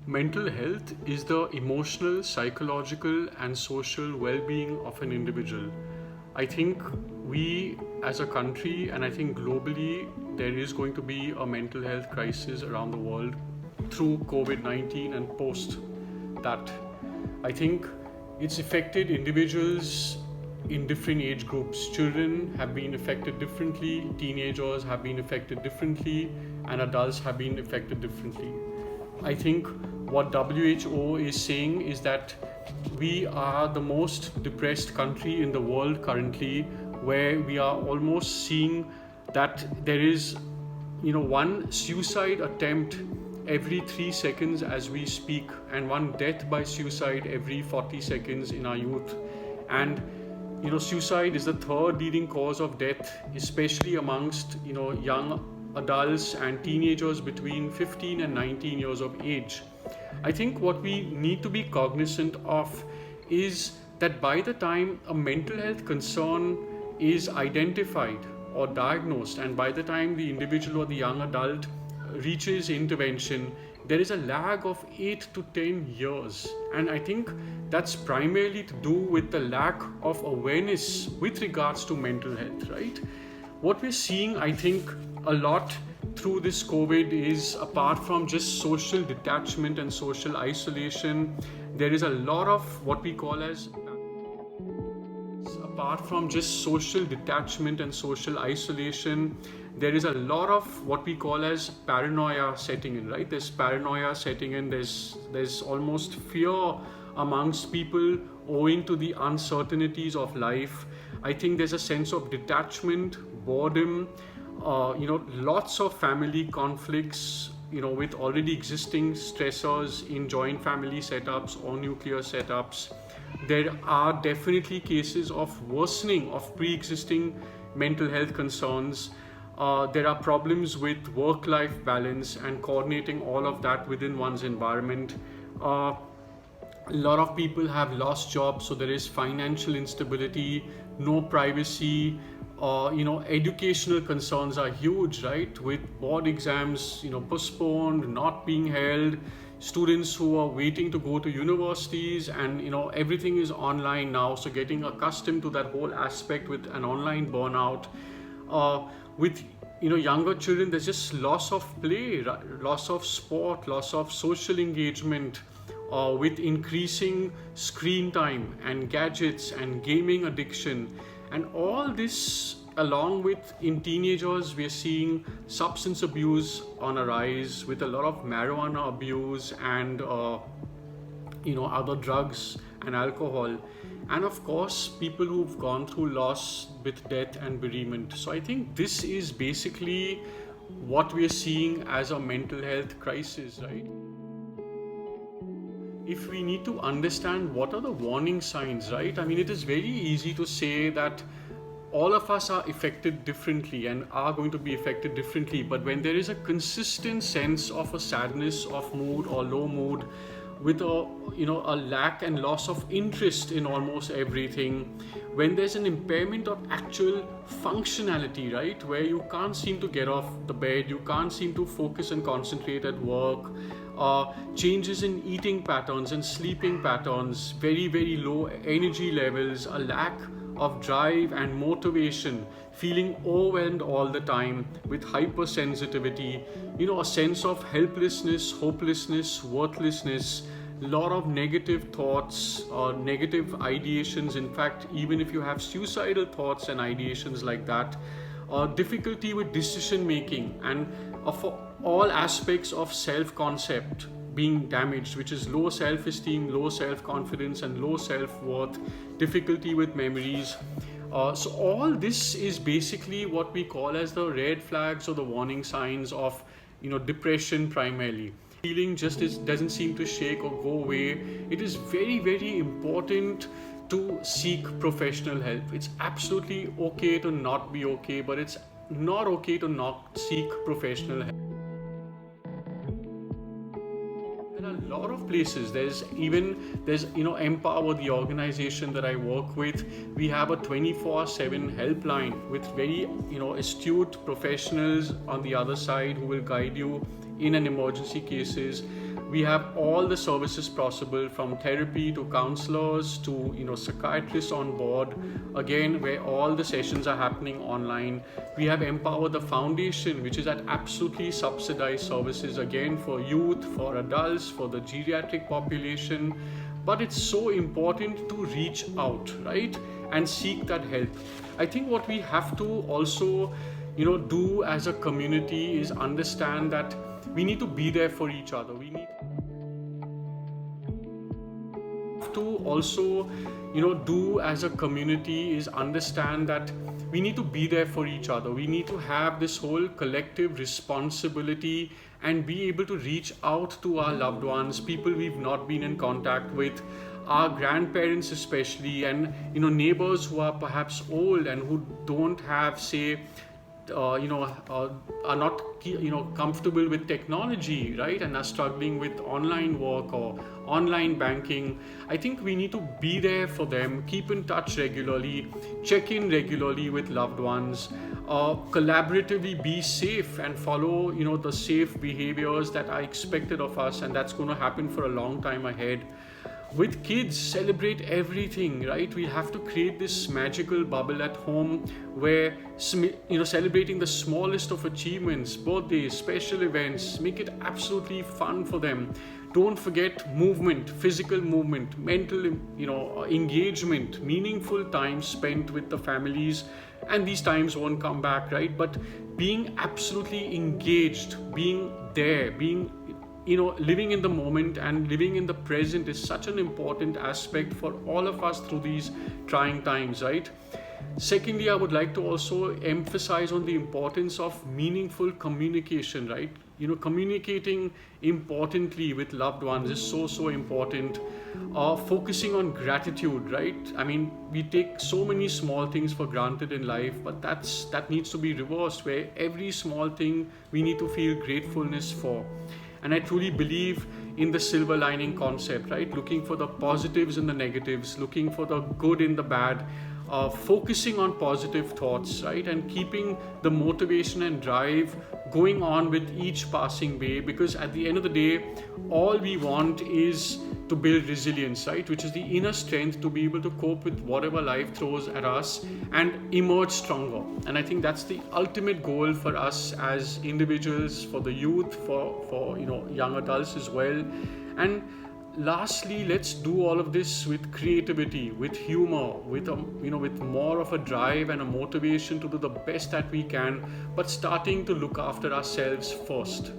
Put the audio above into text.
Mental health is the emotional, psychological, and social well being of an individual. I think we as a country, and I think globally, there is going to be a mental health crisis around the world through COVID 19 and post that. I think it's affected individuals in different age groups. Children have been affected differently, teenagers have been affected differently, and adults have been affected differently. I think what WHO is saying is that we are the most depressed country in the world currently, where we are almost seeing that there is one suicide attempt every 3 seconds as we speak, and one death by suicide every 40 seconds in our youth. And suicide is the third leading cause of death, especially amongst young adults and teenagers between 15 and 19 years of age. I think what we need to be cognizant of is that by the time a mental health concern is identified or diagnosed, and by the time the individual or the young adult reaches intervention, there is a lag of 8 to 10 years. And I think that's primarily to do with the lack of awareness with regards to mental health, right? What we're seeing, I think, a lot through this COVID is, apart from just social detachment and social isolation, there is a lot of what we call as apart from just social detachment and social isolation, there is a lot of what we call as paranoia setting in, right? There's paranoia setting in, there's almost fear amongst people owing to the uncertainties of life. I think there's a sense of detachment, boredom, lots of family conflicts, with already existing stressors in joint family setups or nuclear setups. There are definitely cases of worsening of pre-existing mental health concerns. There are problems with work-life balance and coordinating all of that within one's environment. A lot of people have lost jobs, so there is financial instability, no privacy. Educational concerns are huge, right? With board exams, postponed, not being held, students who are waiting to go to universities, and everything is online now. So getting accustomed to that whole aspect with an online burnout. With younger children, there's just loss of play, loss of sport, loss of social engagement. With increasing screen time and gadgets and gaming addiction, and all this, along with in teenagers, we're seeing substance abuse on a rise with a lot of marijuana abuse and other drugs and alcohol, and of course people who've gone through loss with death and bereavement. So I think this is basically what we're seeing as a mental health crisis, right? If we need to understand what are the warning signs, right? I mean, it is very easy to say that all of us are affected differently and are going to be affected differently, but when there is a consistent sense of a sadness of mood or low mood, with a lack and loss of interest in almost everything, when there's an impairment of actual functionality, right, where you can't seem to get off the bed, you can't seem to focus and concentrate at work, changes in eating patterns and sleeping patterns, very, very low energy levels, a lack of drive and motivation, feeling overwhelmed all the time with hypersensitivity, a sense of helplessness, hopelessness, worthlessness, lot of negative thoughts or negative ideations. In fact, even if you have suicidal thoughts and ideations like that, difficulty with decision making, and for all aspects of self-concept being damaged, which is low self-esteem, low self-confidence, and low self-worth, difficulty with memories. So all this is basically what we call as the red flags or the warning signs of depression primarily. Feeling just doesn't seem to shake or go away. It is very, very important to seek professional help. It's absolutely okay to not be okay, but it's not okay to not seek professional help. There are a lot of places. There's Empower, the organization that I work with. We have a 24/7 helpline with very astute professionals on the other side who will guide you in an emergency cases. We have all the services possible, from therapy to counselors to psychiatrists on board, again, where all the sessions are happening online. We have Empower the Foundation, which is at absolutely subsidized services, again, for youth, for adults, for the geriatric population. But it's so important to reach out, right, and seek that help. I think what we have to also do as a community is understand that we need to be there for each other. We need to also do as a community is understand that we need to be there for each other. We need to have this whole collective responsibility and be able to reach out to our loved ones, people we've not been in contact with, our grandparents especially, and neighbors who are perhaps old and who don't have, say, are not comfortable with technology, right, and are struggling with online work or online banking. I think we need to be there for them, keep in touch regularly, check in regularly with loved ones, collaboratively be safe and follow the safe behaviors that are expected of us, and that's going to happen for a long time ahead. With kids, celebrate everything, right? We have to create this magical bubble at home where celebrating the smallest of achievements, birthdays, special events, make it absolutely fun for them. Don't forget movement, physical movement, mental engagement, meaningful time spent with the families. And these times won't come back, right? But being absolutely engaged, being there, being living in the moment and living in the present is such an important aspect for all of us through these trying times, right? Secondly, I would like to also emphasize on the importance of meaningful communication, right? Communicating importantly with loved ones is so important. Focusing on gratitude, right? I mean, we take so many small things for granted in life, but that needs to be reversed, where every small thing we need to feel gratefulness for. And I truly believe in the silver lining concept, right? Looking for the positives and the negatives, looking for the good in the bad, focusing on positive thoughts, right? And keeping the motivation and drive going on with each passing day, because at the end of the day, all we want is to build resilience, right? Which is the inner strength to be able to cope with whatever life throws at us and emerge stronger. And I think that's the ultimate goal for us as individuals, for the youth, for young adults as well. And lastly, let's do all of this with creativity, with humor, with more of a drive and a motivation to do the best that we can, but starting to look after ourselves first.